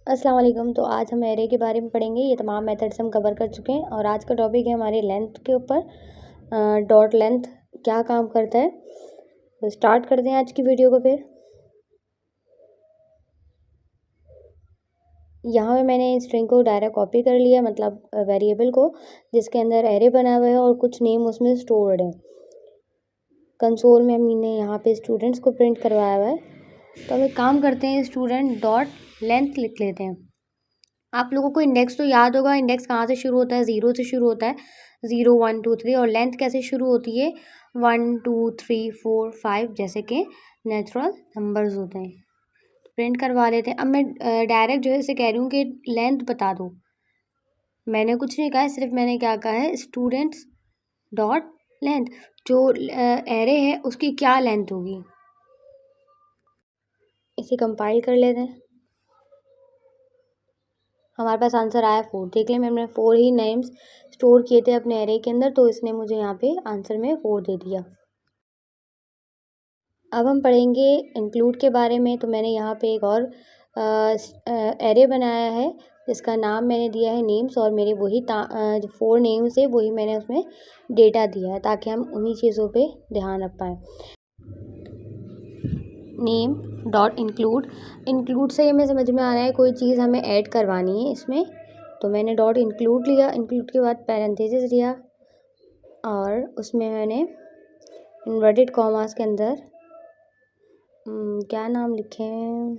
अस्सलाम वालेकुम। तो आज हम एरे के बारे में पढ़ेंगे। ये तमाम मेथड्स हम कवर कर चुके हैं और आज का टॉपिक है हमारे लेंथ के ऊपर। डॉट लेंथ क्या काम करता है। तो स्टार्ट करते हैं आज की वीडियो को। फिर यहाँ पे मैंने स्ट्रिंग को डायरेक्ट कॉपी कर लिया, मतलब वेरिएबल को, जिसके अंदर एरे बना हुआ है और कुछ नेम उसमें स्टोर्ड है। कंसोल में हमने यहाँ पे स्टूडेंट्स को प्रिंट करवाया हुआ है। तो हम एक काम करते हैं, स्टूडेंट डॉट लेंथ लिख लेते हैं। आप लोगों को इंडेक्स तो याद होगा, इंडेक्स कहाँ से शुरू होता है, 0 से शुरू होता है, 0 1 2 3। और लेंथ कैसे शुरू होती है, 1 2 3 4 5, जैसे कि नेचुरल नंबर्स होते हैं। प्रिंट करवा लेते हैं। अब मैं डायरेक्ट जो है इसे कह रही हूँ कि लेंथ बता दो। मैंने कुछ नहीं कहा है, सिर्फ मैंने क्या कहा है, स्टूडेंट्स डॉट लेंथ। जो एरे है उसकी क्या लेंथ होगी, इसे कंपाइल कर लेते हैं। हमारे पास आंसर आया 4। देख लें, मैंने 4 ही नेम्स स्टोर किए थे अपने एरे के अंदर, तो इसने मुझे यहाँ पे आंसर में 4 दे दिया। अब हम पढ़ेंगे इंक्लूड के बारे में। तो मैंने यहाँ पे एक और एरे बनाया है जिसका नाम मैंने दिया है नेम्स, और मेरे वही जो 4 नेम्स है वही मैंने उसमें डेटा दिया है, ताकि हम उन्हीं चीज़ों पे ध्यान रख पाएँ। नेम डॉट इंक्लूड, इंक्लूड से हमें समझ में आ रहा है कोई चीज़ हमें ऐड करवानी है इसमें। तो मैंने डॉट इंक्लूड लिया, इंक्लूड के बाद पैरेंथेसिस लिया और उसमें मैंने इन्वर्टेड कॉमास के अंदर क्या नाम लिखे हैं,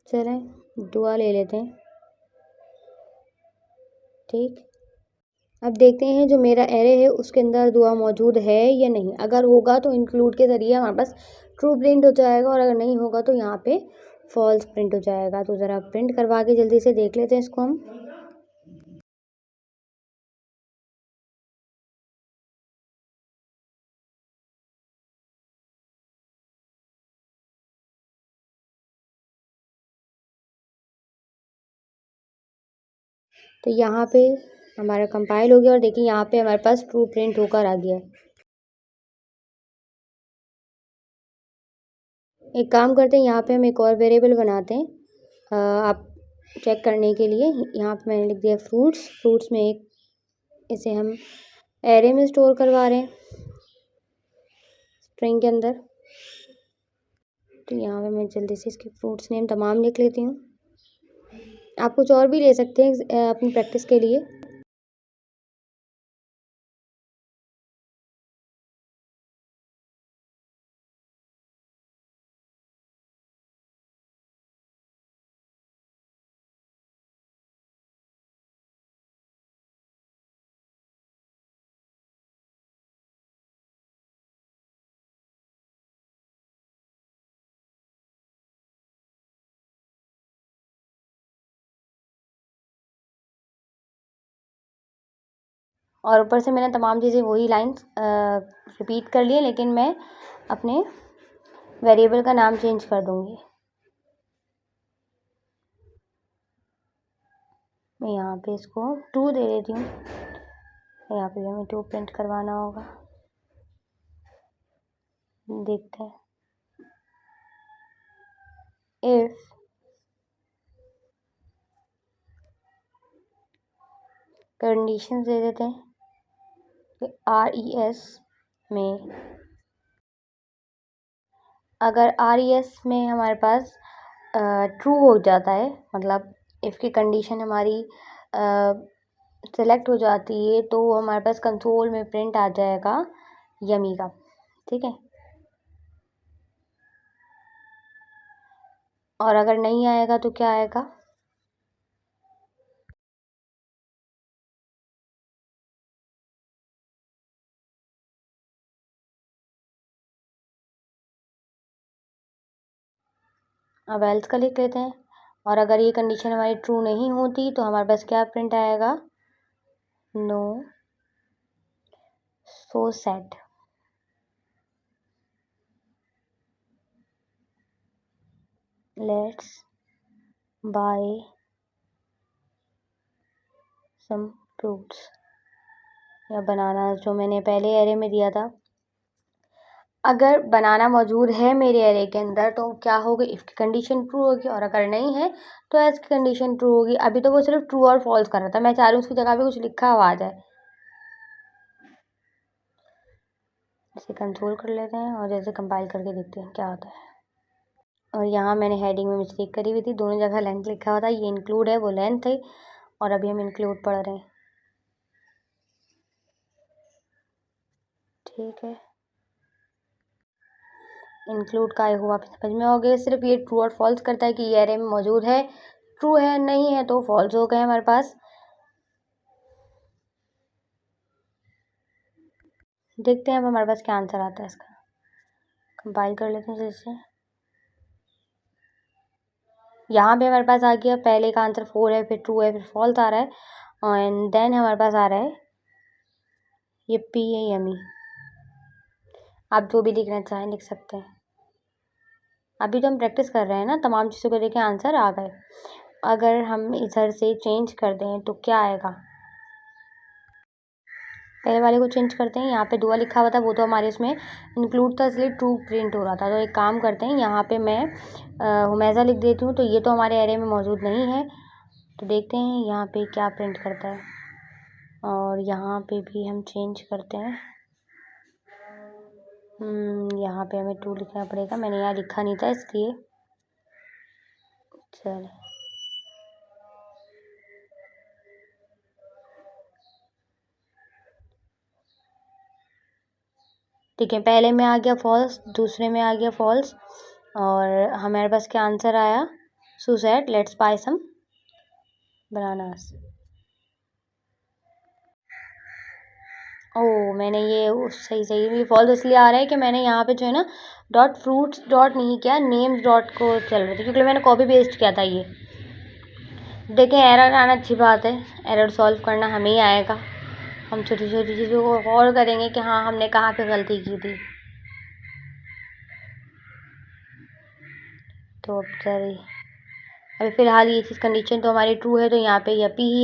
चलें दुआ ले लेते हैं। ठीक, अब देखते हैं जो मेरा एरे है उसके अंदर दुआ मौजूद है या नहीं। अगर होगा तो इंक्लूड के ज़रिए हमारे पास ट्रू प्रिंट हो जाएगा, और अगर नहीं होगा तो यहाँ पे फॉल्स प्रिंट हो जाएगा। तो ज़रा प्रिंट करवा के जल्दी से देख लेते हैं इसको हम। तो यहाँ पे हमारा कंपाइल हो गया और देखिए यहाँ पे हमारे पास ट्रू प्रिंट होकर आ गया है। एक काम करते हैं, यहाँ पे हम एक और वेरिएबल बनाते हैं आप चेक करने के लिए। यहाँ पे मैंने लिख दिया फ्रूट्स। फ्रूट्स में एक, इसे हम एरे में स्टोर करवा रहे हैं स्ट्रिंग के अंदर। तो यहाँ पे मैं जल्दी से इसके फ्रूट्स नेम तमाम लिख लेती हूँ। आप कुछ और भी ले सकते हैं अपनी प्रैक्टिस के लिए। और ऊपर से मैंने तमाम चीज़ें वही लाइंस रिपीट कर लिए, लेकिन मैं अपने वेरिएबल का नाम चेंज कर दूँगी। मैं यहाँ पे इसको 2 दे देती हूँ। यहाँ पे हमें 2 प्रिंट करवाना होगा। देखते हैं, इफ़ कंडीशन दे देते हैं कि RES में, अगर RES में हमारे पास ट्रू हो जाता है, मतलब इफ़ की कंडीशन हमारी सेलेक्ट हो जाती है, तो हमारे पास कंसोल में प्रिंट आ जाएगा यमी का। ठीक है, और अगर नहीं आएगा तो क्या आएगा, अब एल्स का लिख लेते हैं। और अगर ये कंडीशन हमारी ट्रू नहीं होती तो हमारे पास क्या प्रिंट आएगा, no so sad. Let's buy some fruits, या बनाना जो मैंने पहले एरे में दिया था। अगर बनाना मौजूद है मेरे एरे के अंदर तो क्या होगी, इफ़ की कंडीशन ट्रू होगी, और अगर नहीं है तो एल्स की कंडीशन ट्रू होगी। अभी तो वो सिर्फ ट्रू और फॉल्स कर रहा था, मैं चाह रही हूँ उसकी जगह पे कुछ लिखा हुआ आ जाए। इसे कंसोल कर लेते हैं और जैसे कंपाइल करके देखते हैं क्या होता है। और यहाँ मैंने हेडिंग में मिस्टेक करी हुई थी, दोनों जगह लेंथ लिखा हुआ था, ये इंक्लूड है वो लेंथ है, और अभी हम इंक्लूड पढ़ रहे हैं। ठीक है, इंक्लूड का हुआ समझ में हो गया। सिर्फ ये ट्रू और फॉल्स करता है कि ये एरे में मौजूद है, ट्रू है, नहीं है तो फॉल्स हो गए हमारे पास। देखते हैं अब हमारे पास क्या आंसर आता है इसका। कंपाइल कर लेते हैं जैसे। यहाँ पे हमारे पास आ गया, पहले का आंसर 4 है, फिर ट्रू है, फिर फॉल्स आ रहा है, एंड देन हमारे पास आ रहा है ये पी है यमी। आप जो भी लिखना चाहें लिख सकते हैं। अभी तो हम प्रैक्टिस कर रहे हैं ना, तमाम चीज़ों को देखें आंसर आ गए। अगर हम इधर से चेंज कर दें तो क्या आएगा, पहले वाले को चेंज करते हैं। यहाँ पे दुआ लिखा हुआ था, वो तो हमारे इसमें इंक्लूड था इसलिए ट्रू प्रिंट हो रहा था। तो एक काम करते हैं, यहाँ पे मैं हुमैज़ा लिख देती हूँ, तो ये तो हमारे एरे में मौजूद नहीं है। तो देखते हैं यहाँ पे क्या प्रिंट करता है, और यहाँ पे भी हम चेंज करते हैं। यहाँ पे हमें ट्रू लिखना पड़ेगा, मैंने यहाँ लिखा नहीं था इसलिए। चल ठीक है, पहले में आ गया फॉल्स, दूसरे में आ गया फॉल्स, और हमारे पास क्या आंसर आया, सुसाइड let's buy some bananas. Oh, मैंने ये सही ये फॉल्स इसलिए आ रहा है कि मैंने यहाँ पे जो है ना डॉट फ्रूट्स डॉट नहीं किया, नेम्स डॉट को चल रहे थे, क्योंकि मैंने कॉपी पेस्ट किया था ये। देखें एरर आना अच्छी बात है, एरर सॉल्व करना हमें ही आएगा। हम छोटी छोटी चीज़ों को गौर करेंगे कि हाँ हमने कहाँ पे गलती की थी। तो अब अभी फ़िलहाल ये चीज़ कंडीशन तो हमारी ट्रू है, तो यहाँ पे यपी ही